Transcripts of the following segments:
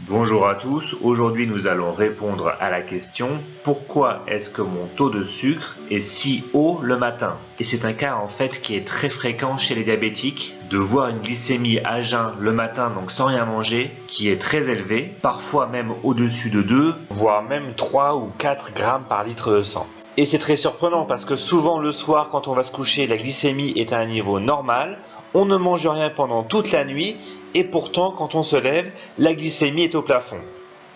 Bonjour à tous, aujourd'hui nous allons répondre à la question pourquoi est-ce que mon taux de sucre est si haut le matin? Et c'est un cas en fait qui est très fréquent chez les diabétiques, de voir une glycémie à jeun le matin, donc sans rien manger, qui est très élevée, parfois même au-dessus de 2, voire même 3 ou 4 grammes par litre de sang. Et c'est très surprenant parce que souvent le soir quand on va se coucher, la glycémie est à un niveau normal, on ne mange rien pendant toute la nuit et pourtant quand on se lève, la glycémie est au plafond.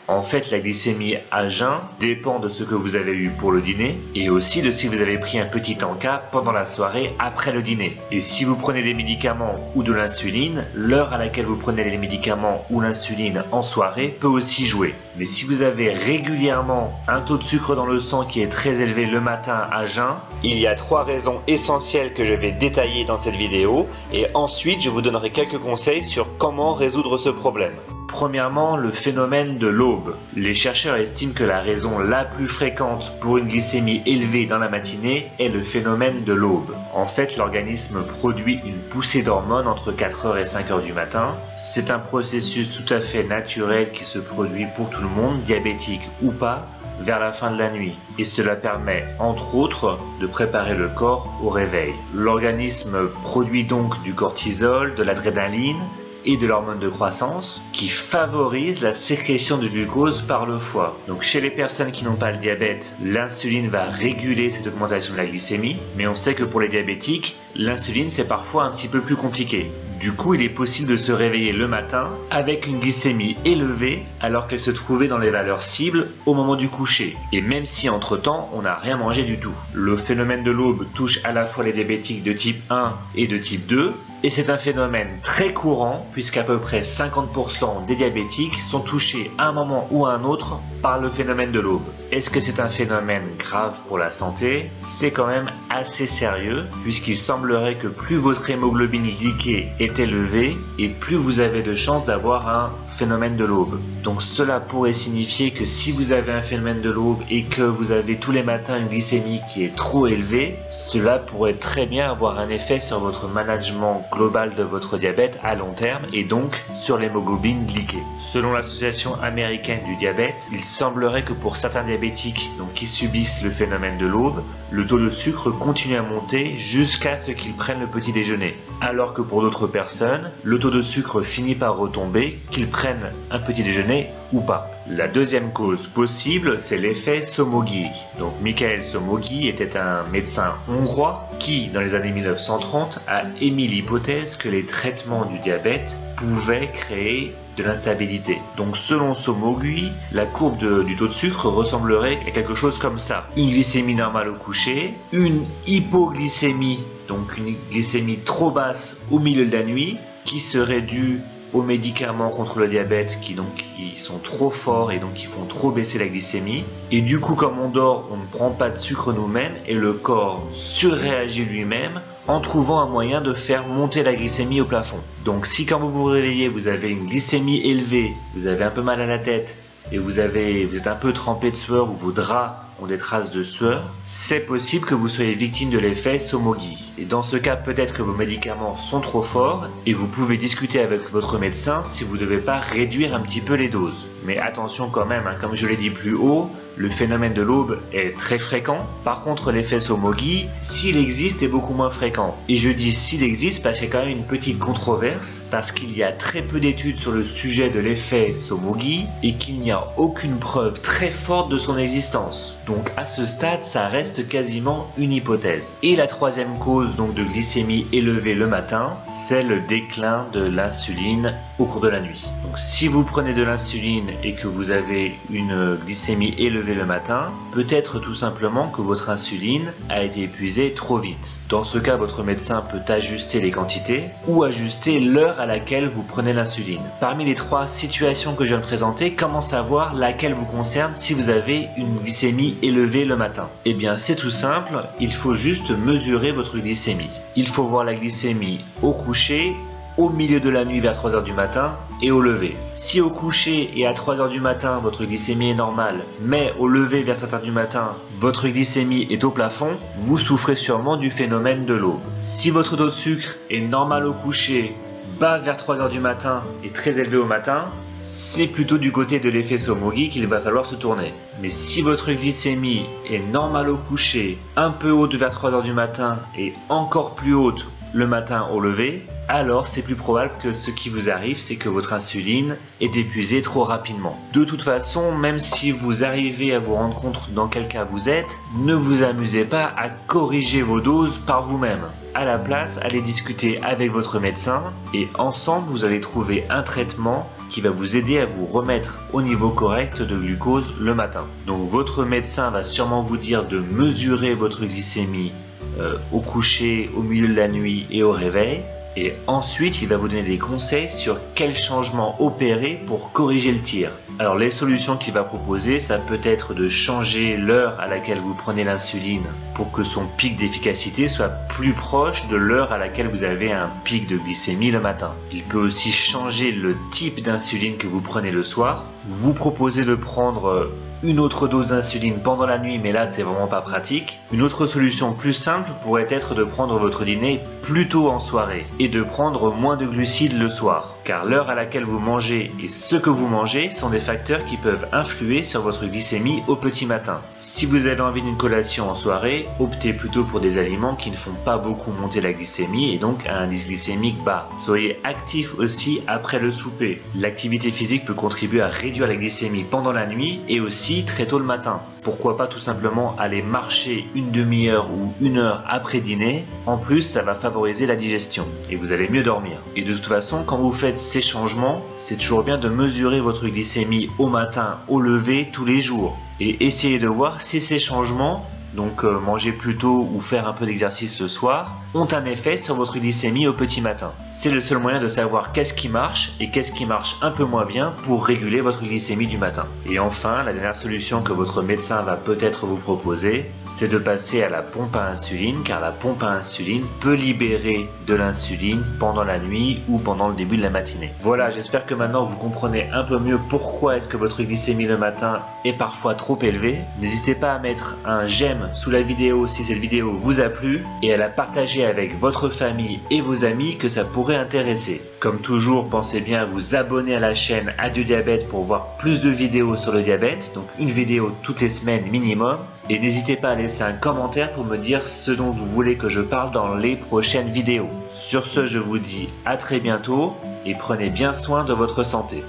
En fait, la glycémie à jeun dépend de ce que vous avez eu pour le dîner et aussi de si vous avez pris un petit encas pendant la soirée après le dîner. Et si vous prenez des médicaments ou de l'insuline, l'heure à laquelle vous prenez les médicaments ou l'insuline en soirée peut aussi jouer. Mais si vous avez régulièrement un taux de sucre dans le sang qui est très élevé le matin à jeun, il y a 3 raisons essentielles que je vais détailler dans cette vidéo et ensuite je vous donnerai quelques conseils sur comment résoudre ce problème. Premièrement, le phénomène de l'aube. Les chercheurs estiment que la raison la plus fréquente pour une glycémie élevée dans la matinée est le phénomène de l'aube. En fait, l'organisme produit une poussée d'hormones entre 4h et 5h du matin. C'est un processus tout à fait naturel qui se produit pour tout le monde, diabétique ou pas, vers la fin de la nuit. Et cela permet, entre autres, de préparer le corps au réveil. L'organisme produit donc du cortisol, de l'adrénaline, et de l'hormone de croissance qui favorise la sécrétion de glucose par le foie. Donc chez les personnes qui n'ont pas le diabète, l'insuline va réguler cette augmentation de la glycémie, mais on sait que pour les diabétiques, l'insuline c'est parfois un petit peu plus compliqué. Du coup, il est possible de se réveiller le matin avec une glycémie élevée alors qu'elle se trouvait dans les valeurs cibles au moment du coucher. Et même si entre-temps, on n'a rien mangé du tout. Le phénomène de l'aube touche à la fois les diabétiques de type 1 et de type 2. Et c'est un phénomène très courant puisqu'à peu près 50% des diabétiques sont touchés à un moment ou à un autre par le phénomène de l'aube. Est-ce que c'est un phénomène grave pour la santé? C'est quand même assez sérieux puisqu'il semblerait que plus votre hémoglobine glyquée est élevée et plus vous avez de chances d'avoir un phénomène de l'aube. Donc cela pourrait signifier que si vous avez un phénomène de l'aube et que vous avez tous les matins une glycémie qui est trop élevée, cela pourrait très bien avoir un effet sur votre management global de votre diabète à long terme et donc sur l'hémoglobine glyquée. Selon l'association américaine du diabète, il semblerait que pour certains diabétiques qui subissent le phénomène de l'aube, le taux de sucre continue à monter jusqu'à ce qu'ils prennent le petit déjeuner. Alors que pour d'autres personnes, le taux de sucre finit par retomber, qu'ils prennent un petit déjeuner ou pas. La deuxième cause possible, c'est l'effet Somogyi. Donc Michael Somogyi était un médecin hongrois qui, dans les années 1930, a émis l'hypothèse que les traitements du diabète pouvaient créer de l'instabilité. Donc selon Somogyi, la courbe du taux de sucre ressemblerait à quelque chose comme ça. Une glycémie normale au coucher, une hypoglycémie, donc une glycémie trop basse au milieu de la nuit, qui serait due aux médicaments contre le diabète qui sont trop forts et donc qui font trop baisser la glycémie. Et du coup, comme on dort, on ne prend pas de sucre nous-mêmes et le corps surréagit lui-même en trouvant un moyen de faire monter la glycémie au plafond. Donc si quand vous vous réveillez, vous avez une glycémie élevée, vous avez un peu mal à la tête et vous êtes un peu trempé de sueur ou vos draps ont des traces de sueur, c'est possible que vous soyez victime de l'effet Somogyi. Et dans ce cas, peut-être que vos médicaments sont trop forts et vous pouvez discuter avec votre médecin si vous ne devez pas réduire un petit peu les doses. Mais attention quand même, comme je l'ai dit plus haut, le phénomène de l'aube est très fréquent. Par contre, l'effet Somogyi, s'il existe, est beaucoup moins fréquent. Et je dis s'il existe parce qu'il y a quand même une petite controverse, parce qu'il y a très peu d'études sur le sujet de l'effet Somogyi et qu'il n'y a aucune preuve très forte de son existence. Donc à ce stade, ça reste quasiment une hypothèse. Et la troisième cause de glycémie élevée le matin, c'est le déclin de l'insuline au cours de la nuit. Donc si vous prenez de l'insuline et que vous avez une glycémie élevée le matin, peut-être tout simplement que votre insuline a été épuisée trop vite. Dans ce cas, votre médecin peut ajuster les quantités ou ajuster l'heure à laquelle vous prenez l'insuline. Parmi les 3 situations que je viens de présenter, comment savoir laquelle vous concerne si vous avez une glycémie élevée le matin? Eh bien c'est tout simple, il faut juste mesurer votre glycémie. Il faut voir la glycémie au coucher, au milieu de la nuit vers 3h du matin et au lever. Si au coucher et à 3h du matin votre glycémie est normale, mais au lever vers 7h du matin votre glycémie est au plafond, vous souffrez sûrement du phénomène de l'aube. Si votre taux de sucre est normal au coucher, bas vers 3 heures du matin et très élevé au matin, c'est plutôt du côté de l'effet Somogyi qu'il va falloir se tourner. Mais si votre glycémie est normale au coucher, un peu haute vers 3 heures du matin et encore plus haute le matin au lever, alors c'est plus probable que ce qui vous arrive, c'est que votre insuline est épuisée trop rapidement. De toute façon, même si vous arrivez à vous rendre compte dans quel cas vous êtes, ne vous amusez pas à corriger vos doses par vous-même. À la place, allez discuter avec votre médecin et ensemble, vous allez trouver un traitement qui va vous aider à vous remettre au niveau correct de glucose le matin. Donc votre médecin va sûrement vous dire de mesurer votre glycémie au coucher, au milieu de la nuit et au réveil. Et ensuite, il va vous donner des conseils sur quel changement opérer pour corriger le tir. Alors les solutions qu'il va proposer, ça peut être de changer l'heure à laquelle vous prenez l'insuline pour que son pic d'efficacité soit plus proche de l'heure à laquelle vous avez un pic de glycémie le matin. Il peut aussi changer le type d'insuline que vous prenez le soir. Vous proposer de prendre une autre dose d'insuline pendant la nuit, mais là c'est vraiment pas pratique. Une autre solution plus simple pourrait être de prendre votre dîner plus tôt en soirée et de prendre moins de glucides le soir. Car l'heure à laquelle vous mangez et ce que vous mangez sont des facteurs qui peuvent influer sur votre glycémie au petit matin. Si vous avez envie d'une collation en soirée, optez plutôt pour des aliments qui ne font pas beaucoup monter la glycémie et donc un indice glycémique bas. Soyez actif aussi après le souper. L'activité physique peut contribuer à réduire la glycémie pendant la nuit et aussi très tôt le matin. Pourquoi pas tout simplement aller marcher une demi-heure ou une heure après dîner. En plus, ça va favoriser la digestion et vous allez mieux dormir. Et de toute façon, quand vous faites ces changements, c'est toujours bien de mesurer votre glycémie au matin, au lever, tous les jours. Et essayez de voir si ces changements, donc manger plus tôt ou faire un peu d'exercice le soir, ont un effet sur votre glycémie au petit matin. C'est le seul moyen de savoir qu'est-ce qui marche et qu'est-ce qui marche un peu moins bien pour réguler votre glycémie du matin. Et enfin, la dernière solution que votre médecin va peut-être vous proposer, c'est de passer à la pompe à insuline, car la pompe à insuline peut libérer de l'insuline pendant la nuit ou pendant le début de la matinée. Voilà, j'espère que maintenant vous comprenez un peu mieux pourquoi est-ce que votre glycémie le matin est parfois trop élevée. N'hésitez pas à mettre un j'aime sous la vidéo si cette vidéo vous a plu et à la partager avec votre famille et vos amis que ça pourrait intéresser. Comme toujours, pensez bien à vous abonner à la chaîne Adieu Diabète pour voir plus de vidéos sur le diabète, donc une vidéo toutes les semaines minimum. Et n'hésitez pas à laisser un commentaire pour me dire ce dont vous voulez que je parle dans les prochaines vidéos. Sur ce, je vous dis à très bientôt et prenez bien soin de votre santé.